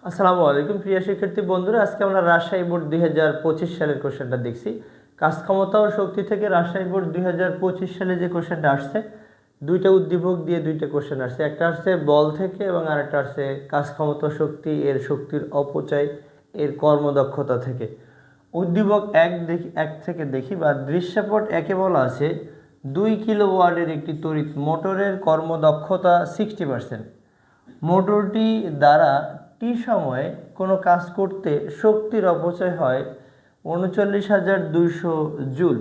আসসালামু আলাইকুম প্রিয় শিক্ষার্থী বন্ধুরা, আজকে আমরা রাজশাহী বোর্ড 2025 সালের কোশ্চেনটা দেখছি। কাজ ক্ষমতা ও শক্তি থেকে রাজশাহী বোর্ড 2025 সালে যে কোশ্চেনটা আসছে, দুইটা উদ্দীপক দিয়ে দুইটা কোশ্চেন আসছে। একটা আসছে বল থেকে এবং আরেকটা আসছে কাজ ক্ষমতা শক্তি এর শক্তির অপচয় এর কর্মদক্ষতা থেকে। উদ্দীপক এক থেকে দেখি বা দৃশ্যপট একে বলা আছে 2 কিলোওয়াটের একটি তড়িৎ মোটরের কর্মদক্ষতা 60%। মোটরটি দ্বারা টি সময়ে কোনো কাজ করতে শক্তির অপচয় হয় 39,200 জুল।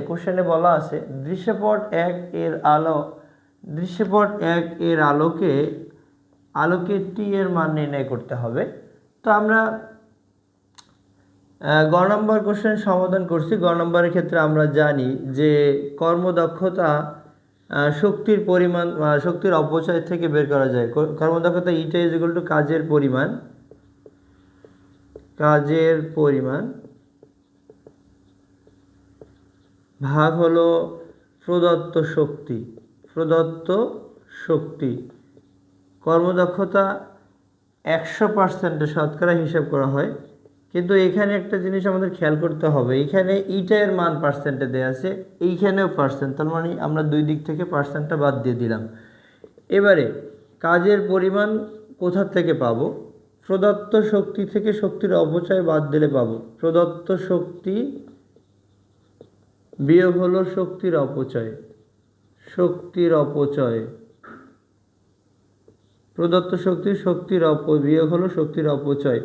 কোশ্চেনে বলা আছে দৃশ্যপট এক এর আলোকে টি এর মান নির্ণয় করতে হবে। তো আমরা গ নম্বর কোশ্চেন সমাধান করছি। গ নম্বরের ক্ষেত্রে আমরা জানি যে কর্মদক্ষতা শক্তির পরিমাণ শক্তির অপচয় থেকে বের করা যায়। কর্মদক্ষতা ইটা ইজ ইকুয়াল টু কাজের পরিমাণ ভাগ হলো প্রদত্ত শক্তি। কর্মদক্ষতা 100% শতকরা হিসাব করা হয়, কিন্তু এখানে একটা জিনিস আমাদের খেয়াল করতে হবে, এখানে ইটা এর মান পার্সেন্টে দেওয়া আছে, এইখানেও পার্সেন্ট, তার মানে আমরা দুই দিক থেকে পার্সেন্টটা বাদ দিয়ে দিলাম। এবারে কাজের পরিমাণ কোথা থেকে পাবো? প্রদত্ত শক্তি থেকে শক্তির অপচয় বাদ দিলে পাবো প্রদত্ত শক্তি বিয়োগ হলো শক্তির অপচয়। প্রদত্ত বিয়োগ হলো শক্তির অপচয়।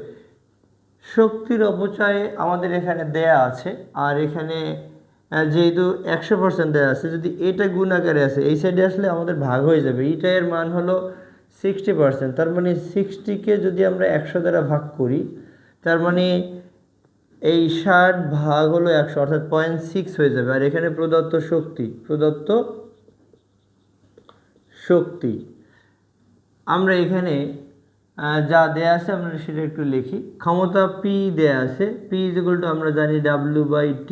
শক্তির অপচয় আমাদের এখানে দেয়া আছে, আর এখানে যেহেতু 100% দেওয়া আছে, যদি এটা গুণ আকারে আছে এই সাইডে আসলে আমাদের ভাগ হয়ে যাবে। ইটা এর মান হলো 60%, তার মানে 60কে যদি আমরা 100 দ্বারা ভাগ করি, তার মানে এই 60 ভাগ হলো 100 অর্থাৎ 0.6 হয়ে যাবে। আর এখানে প্রদত্ত শক্তি আমরা এখানে যা দেয়া আছে আমরা সেটা একটু লিখি। ক্ষমতা পি দেয়া আছে, পি ইজ ইকুয়াল টু আমরা জানি W/T,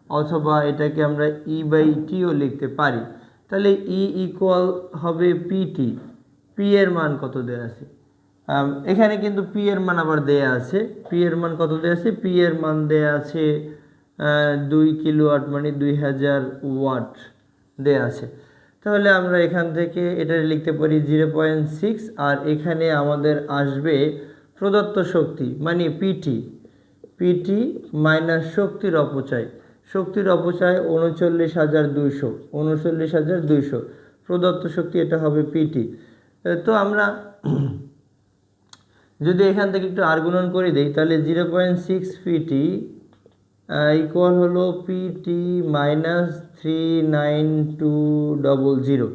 অথবা এটাকে আমরা E/T-ও লিখতে পারি। তাহলে E ইকুয়াল হবে PT। পি এর মান কত দেয়া আছে? এখানে কিন্তু পি এর মান আবার দেয়া আছে। পি এর মান কত দেয়া আছে? পি এর মান দেয়া আছে 2 কিলোওয়াট, মানে 2000 ওয়াট দেয়া আছে। তাহলে আমরা এখান থেকে এটা লিখতে পারি 0.6, আর এখানে আমাদের আসবে প্রদত্ত শক্তি মানে পিটি মাইনাস শক্তির অপচয় 39,200। প্রদত্ত শক্তি এটা হবে পিটি। তো আমরা যদি এখান থেকে একটু আর গুণন করে দিই, তাহলে 0.6 পিটি ইকুয়াল হলো পিটি মাইনাস 39200।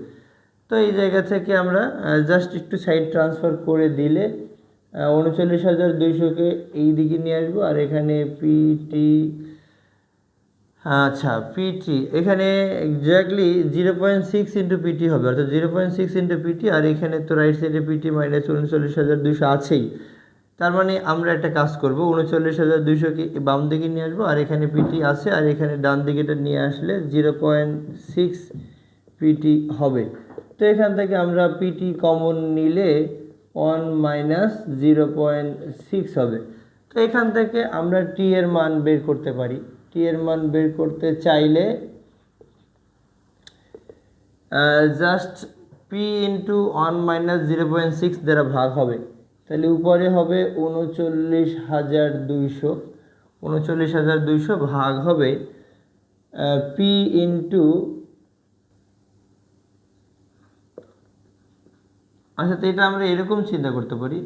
তো এই জায়গা থেকে আমরা জাস্ট একটু সাইড ট্রান্সফার করে দিলে 39,200কে এই দিকে নিয়ে আসবো, আর এখানে পিটি এখানে এক্স্যাক্টলি 0.6 ইন্টু পিটি হবে, অর্থাৎ 0.6 ইন্টু পিটি, আর এখানে তো রাইট সাইডে পিটি মাইনাস 39,200 আছেই। তার মানে আমরা একটা কাজ করব, 39,200কে বাম দিকে নিয়ে আসবো, আর এখানে পিটি আছে, আর এখানে ডান দিকেটা নিয়ে আসলে 0.6 পিটি হবে। তো এখান থেকে আমরা পিটি কমন নিলে 1 মাইনাস 0.6 হবে। তো এখান থেকে আমরা টি এর মান বের করতে পারি। টি এর মান বের করতে চাইলে জাস্ট পি ইন্টু 1 মাইনাস 0.6 দ্বারা ভাগ হবে, তাহলে উপরে হবে 39,200 ভাগ হবে পি ইন্টু, আচ্ছা তো এটা আমরা এরকম চিন্তা করতে পারি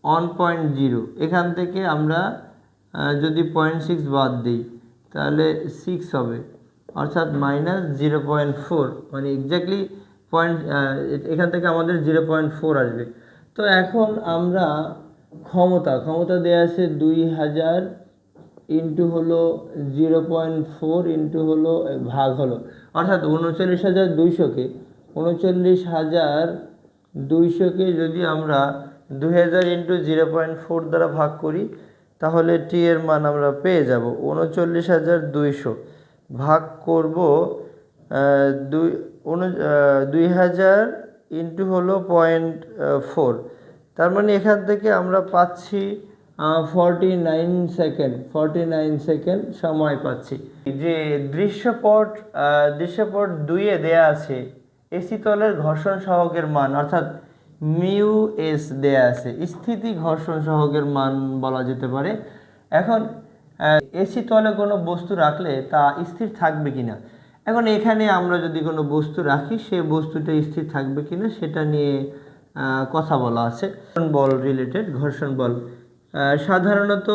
1.0, এখান থেকে আমরা যদি 0.6 বাদ দিই তাহলে 6 হবে, অর্থাৎ মাইনাস 0.4, মানে এক্স্যাক্টলি এখান থেকে আমাদের 0.4 আসবে। তো এখন আমরা ক্ষমতা দেওয়া আছে 2000 ইন্টু হলো 0.4 ইন্টু হলো ভাগ হলো, অর্থাৎ 39,200কে যদি আমরা 2000 ইন্টু 0.4 দ্বারা ভাগ করি, তাহলে টি এর মান আমরা পেয়ে যাব 39,200 ভাগ করব 2000 ইন্টু হলো 0.4, তার মানে এখান থেকে আমরা পাচ্ছি 49 সেকেন্ড সময় পাচ্ছি। যে দৃশ্যপট 2-এ দেয়া আছে এসি তলের ঘর্ষণ সহগের মান, অর্থাৎ মিউ এস দেয়া আছে, স্থিতি ঘর্ষণ সহগের মান বলা যেতে পারে। এখন এসি তলে কোনো বস্তু রাখলে তা স্থির থাকবে কিনা, এখন এখানে আমরা যদি কোনো বস্তু রাখি সে বস্তুটা স্থির থাকবে কিনা সেটা নিয়ে কথা বলা আছে। বল রিলেটেড, ঘর্ষণ বল সাধারণত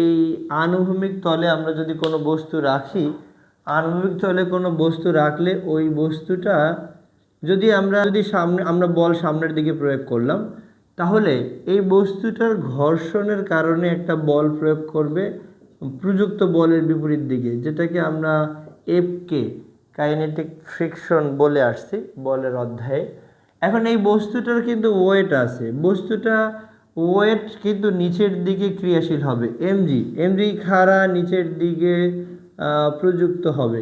এই আনুভূমিক তলে আমরা যদি কোনো বস্তু রাখি, আনুভূমিক তলে কোনো বস্তু রাখলে ওই বস্তুটা যদি আমরা বল সামনের দিকে প্রয়োগ করলাম, তাহলে এই বস্তুটার ঘর্ষণের কারণে একটা বল প্রয়োগ করবে প্রযুক্ত বলের বিপরীত দিকে, যেটাকে আমরা এফকে কাইনেটিক ফ্রিকশন বলে আসছি বলের অধ্যায়ে। এখন এই বস্তুটার কিন্তু ওয়েট আছে, বস্তুটা ওয়েট কিন্তু নিচের দিকে ক্রিয়াশীল হবে, এমজি খাড়া নিচের দিকে প্রযুক্ত হবে।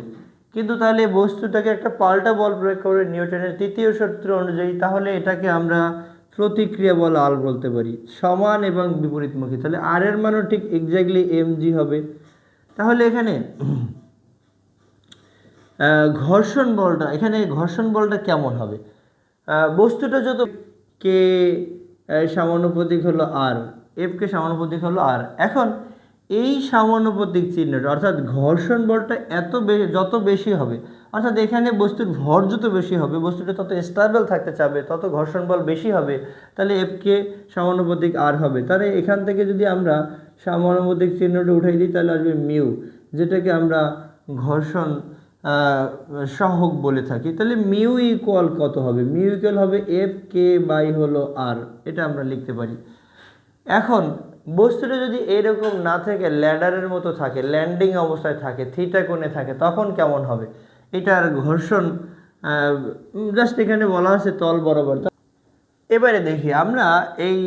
কিন্তু তাহলে বস্তুটাকে একটা পাল্টা বল প্রয়োগ করে নিউটনের তৃতীয় সূত্র অনুযায়ী, তাহলে এটাকে আমরা প্রতিক্রিয়া বল আর বলতে পারি, সমান এবং বিপরীতমুখী। তাহলে আর এর মানও ঠিক এক্স্যাক্টলি এমজি হবে। তাহলে এখানে ঘর্ষণ বলটা কেমন হবে, বস্তুটা যত কে সমানুপাতিক হলো আর, এফ কে সমানুপাতিক হলো আর। এখন এই সমানুপাতিক চিহ্নটা অর্থাৎ ঘর্ষণ বলটা যত বেশি হবে, অর্থাৎ এখানে বস্তুর ভর যত বেশি হবে, বস্তুটা তত স্টেবল থাকতে চাবে, তত ঘর্ষণ বল বেশি হবে, তাহলে এফ কে সমানুপাতিক আর হবে। তাহলে এখান থেকে যদি আমরা সমানুপাতিক চিহ্নটা উঠাই দিই তাহলে আসবে মিউ, যেটাকে আমরা ঘর্ষণ সহগ বলে থাকি। তাহলে মিউ ইকুয়াল কত হবে, মিউ ইকুয়াল হবে এফ কে বাই হলো আর, এটা আমরা লিখতে পারি। এখন বস্তুটা যদি এরকম না থেকে ল্যাডারের মতো থাকে, ল্যান্ডিং অবস্থায় থাকে, থিটা কোণে থাকে, তখন কেমন হবে, এটার ঘর্ষণ জাস্ট এখানে বলা আছে তল বরাবর। এবারে দেখি আমরা এই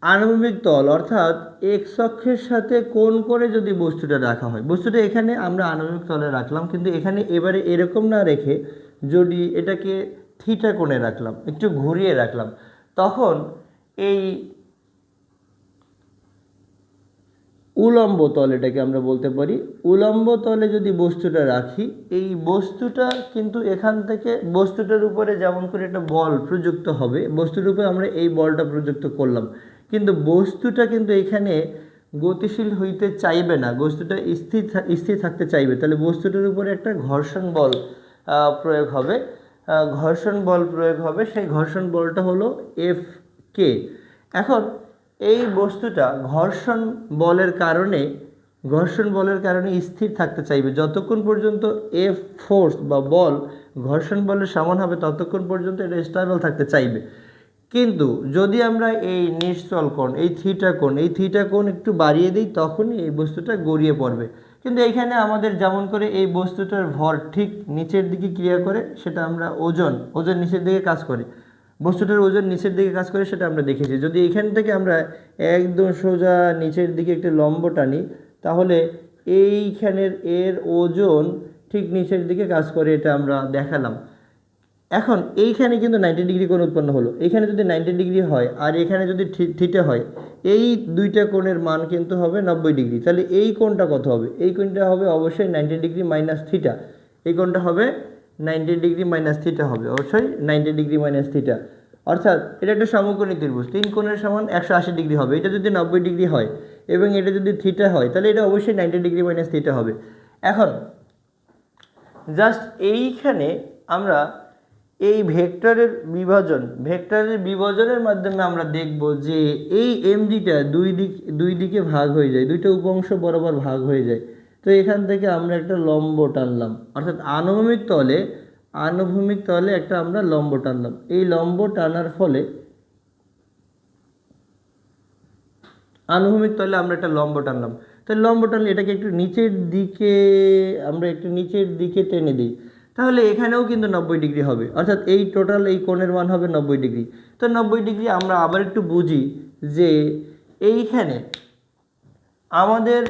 আনুভূমিক তল অর্থাৎ এক্স অক্ষের সাথে কোণ করে যদি বস্তুটা রাখা হয়, বস্তুটা এখানে আমরা আনুভূমিক তলে রাখলাম, কিন্তু এখানে এবারে এরকম না রেখে যদি এটাকে থিটা কোণে রাখলাম, একটু ঘুরিয়ে রাখলাম, তখন এই উলম্ব তল এটাকে আমরা বলতে পারি, উলম্ব তলে যদি বস্তুটা রাখি, এই বস্তুটা কিন্তু এখান থেকে বস্তুটার উপরে যেমন করে একটা বল প্রযুক্ত হবে, বস্তুর উপরে আমরা এই বলটা প্রযুক্ত করলাম, কিন্তু বস্তুটা কিন্তু এখানে গতিশীল হইতে চাইবে না, বস্তুটা স্থির থাকতে চাইবে। তাহলে বস্তুটার উপরে একটা ঘর্ষণ বল প্রয়োগ হবে, সেই ঘর্ষণ বলটা হলো এফ কে। এখন এই বস্তুটা ঘর্ষণ বলের কারণে স্থির থাকতে চাইবে, যতক্ষণ পর্যন্ত এফ ফোর্স বা বল ঘর্ষণ বলের সমান হবে ততক্ষণ পর্যন্ত এটা স্টেবল থাকতে চাইবে। কিন্তু যদি আমরা এই নিশ্চল কোণ, এই থিটা কোণ একটু বাড়িয়ে দিই, তখনই এই বস্তুটা গড়িয়ে পড়বে। কিন্তু এইখানে আমাদের যেমন করে এই বস্তুটার ভর ঠিক নিচের দিকে ক্রিয়া করে, সেটা আমরা ওজন নিচের দিকে কাজ করে, বস্তুটার ওজন নিচের দিকে কাজ করে, সেটা আমরা দেখেছি। যদি এখান থেকে আমরা একদম সোজা নিচের দিকে একটা লম্ব টানি, তাহলে এইখানের এর ওজন ঠিক নিচের দিকে কাজ করে, এটা আমরা দেখালাম। এখন এইখানে কিন্তু 90 ডিগ্রি কোণ উৎপন্ন হলো, এখানে যদি 90 ডিগ্রি হয় আর এখানে যদি থিটা হয়, এই দুইটা কোণের মান কিন্তু হবে 90 ডিগ্রি। তাহলে এই কোণটা কত হবে, এই কোণটা হবে অবশ্যই 90 ডিগ্রি মাইনাস থিটা, এই কোণটা হবে 90 ডিগ্রি মাইনাস থিটা হবে, অবশ্যই 90 ডিগ্রি মাইনাস থিটা। অর্থাৎ এটা একটা সমকোণী ত্রিভুজ, তিন কোণের সমান 180 ডিগ্রি হবে। এটা যদি 90 ডিগ্রি হয় এবং এটা যদি থিটা হয়, তাহলে এটা অবশ্যই 90 ডিগ্রি মাইনাস থিটা হবে। এখন জাস্ট এইখানে আমরা এই ভেক্টরের বিভাজনের মাধ্যমে আমরা দেখব যে এই এমজিটা দুই দিকে ভাগ হয়ে যায়, দুইটা উপাংশ বরাবর ভাগ হয়ে যায়। তো এখান থেকে আমরা একটা লম্ব টানলাম, অর্থাৎ আনুভূমিক তলে একটা আমরা লম্ব টানলাম। এই লম্ব টানার ফলে আনুভূমিক তলে আমরা একটা লম্ব টানলাম, তাহলে লম্ব টানলে এটাকে একটু নিচের দিকে টেনে দিই, তাহলে এখানেও কিন্তু 90 ডিগ্রি হবে, অর্থাৎ এই টোটাল এই কোণের মান হবে 90 ডিগ্রি। তো 90 ডিগ্রি আমরা আবার একটু বুঝি যে এইখানে আমাদের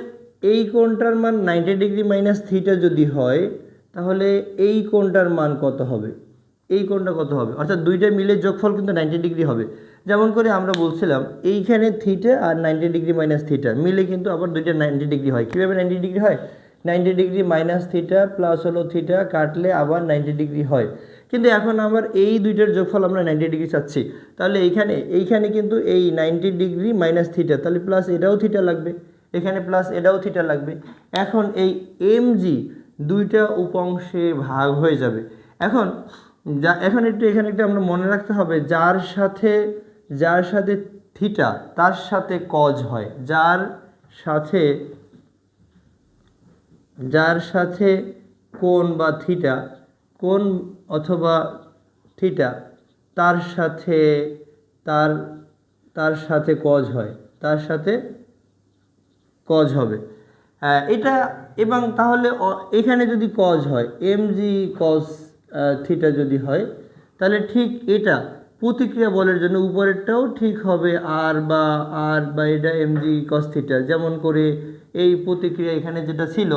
এই কোণটার মান 90 ডিগ্রি মাইনাস থিটা যদি হয়, তাহলে এই কোণটার মান কত হবে, এই কোণটা কত হবে, অর্থাৎ দুইটা মিলে যোগফল কিন্তু 90 ডিগ্রি হবে। যেমন করে আমরা বলছিলাম এইখানে থিটা আর 90 ডিগ্রি মাইনাস থিটা মিলে কিন্তু আবার দুইটা 90 ডিগ্রি হয়। কীভাবে 90 ডিগ্রি হয়? 90 ডিগ্রি মাইনাস থিটা প্লাস হলো থিটা কাটলে আবার 90 ডিগ্রি হয়। কিন্তু এখন আমার এই দুইটার যোগফল আমরা 90 ডিগ্রি চাচ্ছি, তাহলে এইখানে কিন্তু এই 90 ডিগ্রি মাইনাস থিটা, তাহলে প্লাস এটাও থিটা লাগবে, এখানে প্লাস এটাও থিটা লাগবে। এখন এই এমজি দুইটা উপাংশে ভাগ হয়ে যাবে। এখন এখানে একটা আমরা মনে রাখতে হবে, যার সাথে থিটা তার সাথে কজ হয়, যার সাথে কোণ বা থিটা, কোণ অথবা থিটা তার সাথে কজ হয়, তার সাথে কজ হবে এটা। এবং তাহলে এখানে যদি কজ হয় এমজি কজ থিটা যদি হয়, তাহলে ঠিক এটা প্রতিক্রিয়া বলের জন্য উপরেরটাও ঠিক হবে আর বা এটা এমজি কজ থিটা। যেমন করে এই প্রতিক্রিয়া এখানে যেটা ছিল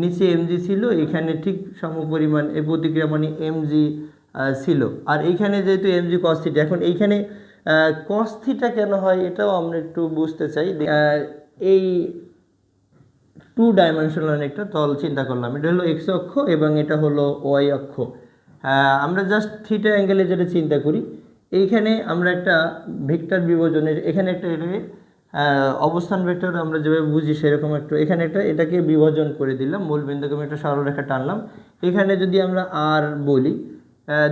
নিচে এমজি ছিল, এখানে ঠিক সমপরিমাণ এই প্রতিক্রিয়া মানে এমজি ছিল। আর এইখানে যেহেতু এমজি কজ থিটা, এখন এইখানে কজ থিটা কেন হয় এটাও আমরা একটু বুঝতে চাই। এই 2 ডাইমেনশনাল একটা তল চিন্তা করলাম, এটা হলো এক্স অক্ষ এবং এটা হলো ওয়াই অক্ষ। আমরা জাস্ট থিটা অ্যাঙ্গেলে যেটা চিন্তা করি, এইখানে আমরা একটা ভেক্টর বিভাজনের এখানে একটা অবস্থান ভেক্টর আমরা যেভাবে বুঝি সেরকম একটু এখানে এটাকে বিভাজন করে দিলাম, মূল বিন্দুকে আমি একটা সরলরেখা টানলাম। এখানে যদি আমরা আর বলি,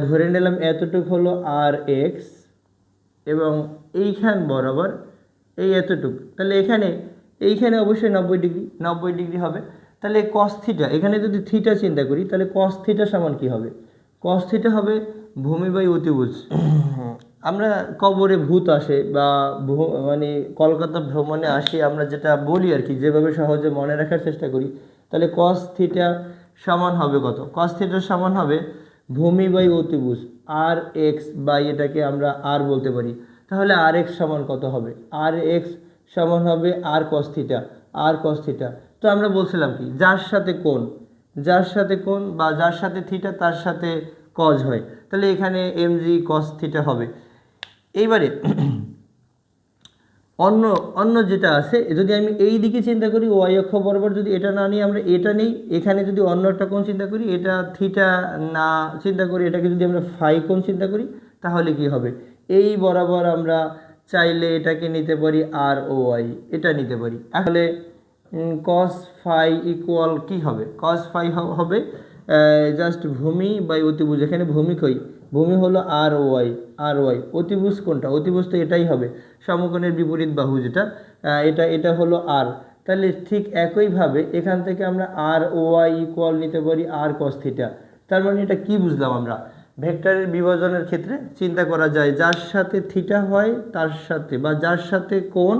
ধরে নিলাম এতটুকু হলো আর এক্স এবং এইখান বরাবর এই এতটুকু, তাহলে এইখানে অবশ্যই 90 ডিগ্রি হবে। তাহলে কস থিটা, এখানে যদি থিটা চিন্তা করি তাহলে কস থিটা সমান কী হবে? কস থিটা হবে ভূমি বাই অতিভুজ। আমরা কবরে ভূত আসে বা মানে কলকাতা ভ্রমণে আসি, আমরা যেটা বলি আর কি, যেভাবে সহজে মনে রাখার চেষ্টা করি, তাহলে কস থিটা সমান হবে কত? কস থিটা সমান হবে ভূমি বাই অতিভুজ আর এক্স বাই, এটাকে আমরা আর বলতে পারি। তাহলে আর এক্স সমান কত হবে? আর এক্স সমান হবে আর কস থিটা। তো আমরা বলছিলাম কি, যার সাথে কোণ বা যার সাথে থিটা তার সাথে কজ হয়, তাহলে এখানে এমজি কস থিটা হবে। এইবারে অন্য যেটা আছে, যদি আমি এই দিকে চিন্তা করি ওয়াই অক্ষ বরাবর, যদি এটা না নিই আমরা এটা নেই, এখানে যদি অন্য একটা কোণ চিন্তা করি, এটা থিটা না চিন্তা করি, এটাকে যদি আমরা ফাই কোণ চিন্তা করি, তাহলে কি হবে? এই বরাবর আমরা চাইলে এটাকে নিতে পারি আর ও ওয়াই, এটা নিতে পারি। আসলে কস ফাই ইকুয়াল কী হবে? কস ফাই হবে জাস্ট ভূমি বাই অতিভুজ। এখানে ভূমি হলো আর ওয়াই, অতিভুজ কোনটা? অতিভুজ তো এটাই হবে, সমকোণের বিপরীত বাহু যেটা, এটা হলো আর। তাহলে ঠিক একইভাবে এখান থেকে আমরা আর ওয়াই ইকুয়াল নিতে পারি আর কস থিটা। তার মানে এটা কি বুঝলাম আমরা? ভেক্টরের বিভাজনের ক্ষেত্রে চিন্তা করা যায়, যার সাথে থিটা হয় তার সাথে, বা যার সাথে কোণ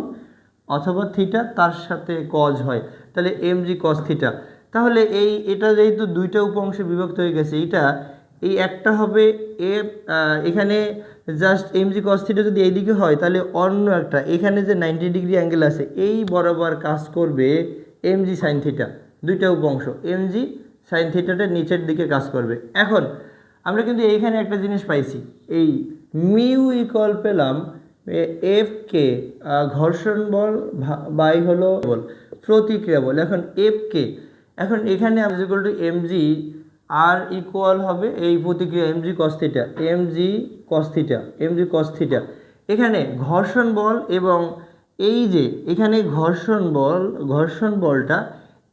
অথবা থিটা তার সাথে কজ হয়, তাহলে এমজি কস থিটা। তাহলে এটা যেহেতু দুইটা উপাংশে বিভক্ত হয়ে গেছে, এই একটা হবে এখানে জাস্ট এমজি কস থিটা যদি এইদিকে হয়, তাহলে অন্য একটা এখানে যে 90 ডিগ্রি অ্যাঙ্গেল আছে এই বরাবর কাজ করবে এমজি সাইন থিটা। দুইটা উপাংশ এমজি সাইন থিটাটা নিচের দিকে কাজ করবে। এখন আমরা কিন্তু এইখানে একটা জিনিস পাইছি, এই মিউ ইকুয়াল পেলাম এফ কে ঘর্ষণ বল বাই হলো বল প্রতিক্রিয়া বল। এখন এফ কে, এখন এখানে equal to MG R equal হবে এই প্রতিক্রিয়া এমজি কস থিটা। এখানে ঘর্ষণ বল এবং এই যে এখানে ঘর্ষণ বলটা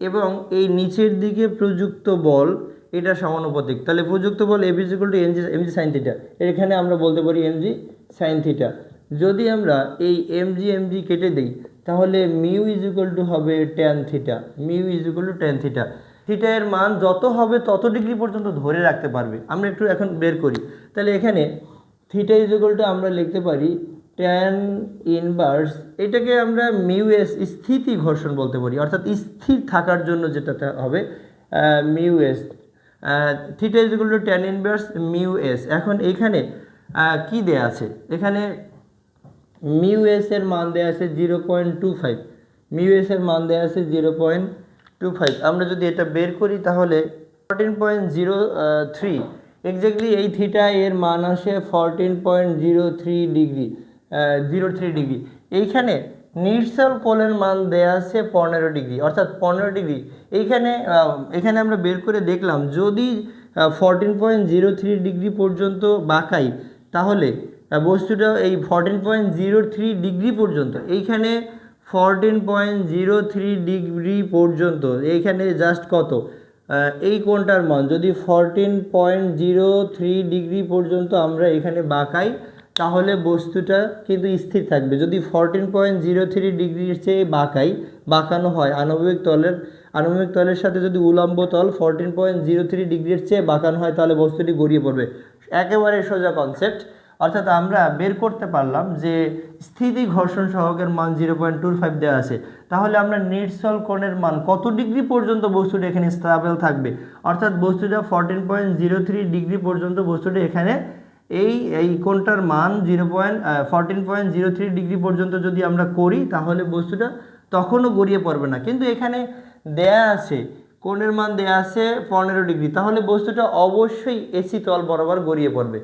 এবং এই নিচের দিকে প্রযুক্ত বল, এটা সমানুপাতিক। তাহলে প্রযুক্ত বল F is equal to MG sine theta, এখানে আমরা বলতে পারি এমজি সাইন থিটা। যদি আমরা এই এমজি কেটে দিই, তাহলে মিউ ইজ ইকুয়াল টু হবে ট্যান থিটা। থিটা এর মান যত হবে তত ডিগ্রি পর্যন্ত ধরে রাখতে পারবে। আমরা একটু এখন বের করি, তাহলে এখানে থিটা ইজ ইকুয়াল টু আমরা লিখতে পারি ট্যান ইনভার্স, এটাকে আমরা মিউ এস স্থিতি ঘর্ষণ বলতে পারি, অর্থাৎ স্থির থাকার জন্য যেটা হবে mu S. Theta is equal two tan inverse mu S. এখন এইখানে কি দেয়া আছে? এখানে মিউ এস এর মান দেয়া আছে 0.25, মিউ এস এর মান দেয়া আছে 0.25। আমরা যদি এটা বের করি তাহলে 14.03, এক্স্যাক্টলি এই থিটা এর মান আসে 14.03 ডিগ্রি 03 ডিগ্রি। এইখানে নির্সল কোণের মান দেয়া আছে 15 ডিগ্রি, অর্থাৎ 15 ডিগ্রি। এখানে আমরা বের করে দেখলাম যদি 14.03 ডিগ্রি পর্যন্ত বাঁকাই তাহলে বস্তুটা এই 14.03 ডিগ্রি পর্যন্ত, এইখানে 14.03 ডিগ্রি পর্যন্ত, এইখানে জাস্ট কত এই কোণটার মান যদি 14.03 ডিগ্রি পর্যন্ত আমরা এখানে বাঁকাই তাহলে বস্তুটা কিন্তু স্থির থাকবে। যদি 14.03 ডিগ্রির চেয়ে বাঁকানো হয় আণবিক তলের সাথে যদি উলম্ব তল 14.03 ডিগ্রির চেয়ে বাঁকানো হয় তাহলে বস্তুটি গড়িয়ে পড়বে। একেবারে সোজা কনসেপ্ট। অর্থাৎ আমরা বের করতে পারলাম যে স্থিতি ঘর্ষণ সহকের মান 0.25 দেওয়া আছে, তাহলে আমরা নির্সল কোণের মান কত ডিগ্রি পর্যন্ত বস্তুটা এখানে স্টেবল থাকবে, অর্থাৎ বস্তুটা 14.03 ডিগ্রি পর্যন্ত বস্তুটা এখানে এই কোণটার মান 14.03 ডিগ্রি পর্যন্ত যদি আমরা করি তাহলে বস্তুটা তখনও গড়িয়ে পড়বে না। কিন্তু এখানে দেয়া আছে কোণের মান দেয়া আছে 15 ডিগ্রি, তাহলে বস্তুটা অবশ্যই এসি তল বরাবর গড়িয়ে পড়বে।